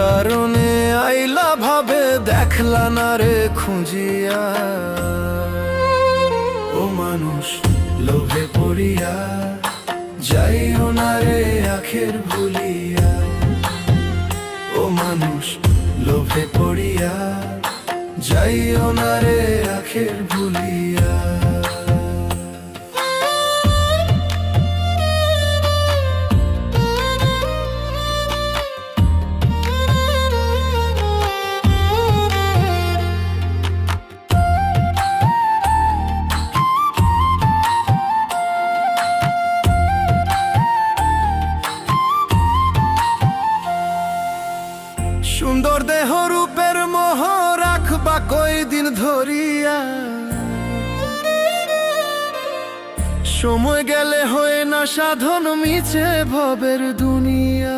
কারণে আইলা ভাবে দেখলা না রে খুঁজিয়া। ও মানুষ লোভে পড়িয়া যাইও না রে আখের ভুলিয়া। ও মানুষ লোভে পড়িয়া যাইও না রে আখের ভুলিয়া। সুন্দর দেহ রূপের মোহ রাখবা কয়দিন ধরিয়া। সময় গেলে হয় না সাধন মিছে ভবের দুনিয়া।